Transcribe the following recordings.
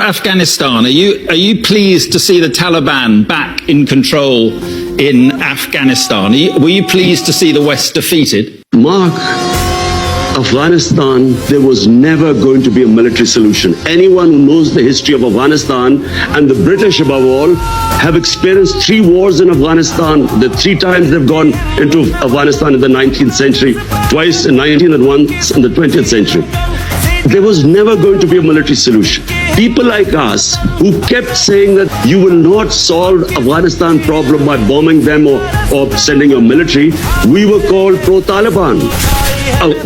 Afghanistan, are you pleased to see the Taliban back in control in Afghanistan? Were you pleased to see the West defeated? Mark, Afghanistan, there was never going to be a military solution. Anyone who knows the history of Afghanistan, and the British above all, have experienced 3 wars in Afghanistan. The 3 times they've gone into Afghanistan in the 19th century, twice in 19th and once in the 20th century. There was never going to be a military solution. People like us who kept saying that you will not solve Afghanistan problem by bombing them or sending a military, we were called pro-Taliban.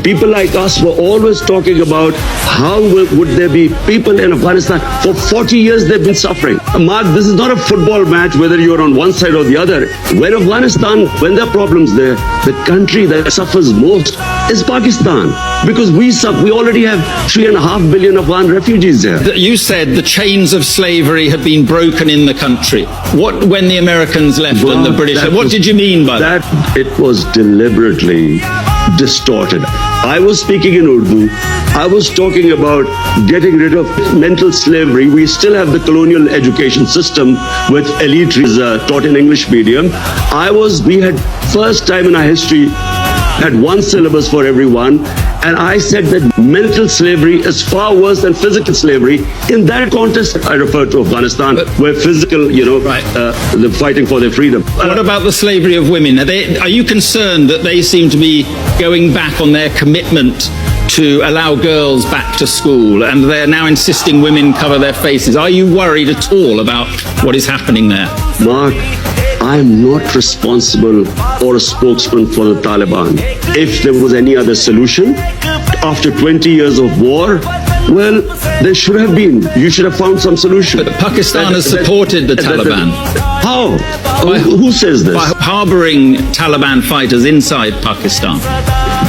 People like us were always talking about how would there be people in Afghanistan. For 40 years they've been suffering. Mark, this is not a football match whether you're on one side or the other. When Afghanistan, when there are problems there, the country that suffers most is Pakistan. Because we already have 3.5 billion Afghan refugees there. You said the chains of slavery had been broken in the country. What, when the Americans left and the British, what did you mean by that? It was deliberately distorted. I was speaking in Urdu. I was talking about getting rid of mental slavery. We still have the colonial education system with elite is taught in English medium. We had first time in our history had one syllabus for everyone, and I said that mental slavery is far worse than physical slavery. In that context, I refer to Afghanistan, where physical, they're fighting for their freedom. What about the slavery of women? Are you concerned that they seem to be going back on their commitment to allow girls back to school, and they're now insisting women cover their faces? Are you worried at all about what is happening there? Mark, I'm not responsible or a spokesman for the Taliban. If there was any other solution, after 20 years of war, well, there should have been. You should have found some solution. But Pakistan has supported the Taliban. How? Who says this? By harboring Taliban fighters inside Pakistan.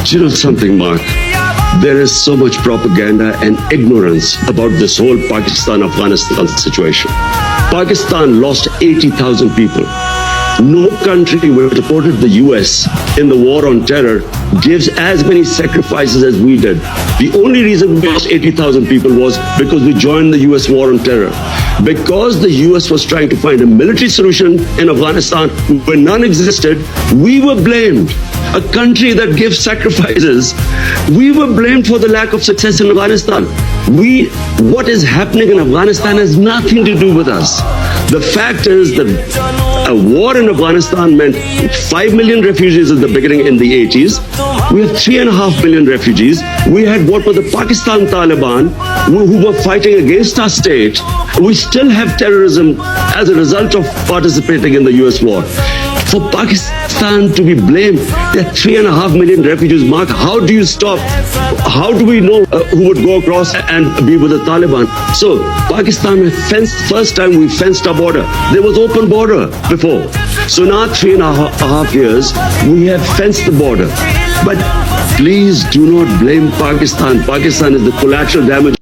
Do you know something, Mark? There is so much propaganda and ignorance about this whole Pakistan-Afghanistan situation. Pakistan lost 80,000 people. No country which supported the US in the war on terror gives as many sacrifices as we did. The only reason we lost 80,000 people was because we joined the US war on terror. Because the US was trying to find a military solution in Afghanistan where none existed, we were blamed. A country that gives sacrifices, we were blamed for the lack of success in Afghanistan. What is happening in Afghanistan has nothing to do with us. The fact is that a war in Afghanistan meant 5 million refugees at the beginning in the 80s. We have 3.5 million refugees. We had what were the Pakistan Taliban who were fighting against our state. We still have terrorism as a result of participating in the US war. For Pakistan to be blamed, there are 3.5 million refugees. Mark, how do you stop? How do we know who would go across and be with the Taliban? So Pakistan fenced, first time we fenced our border. There was open border before. So now 3.5 years, we have fenced the border. But please do not blame Pakistan. Pakistan is the collateral damage.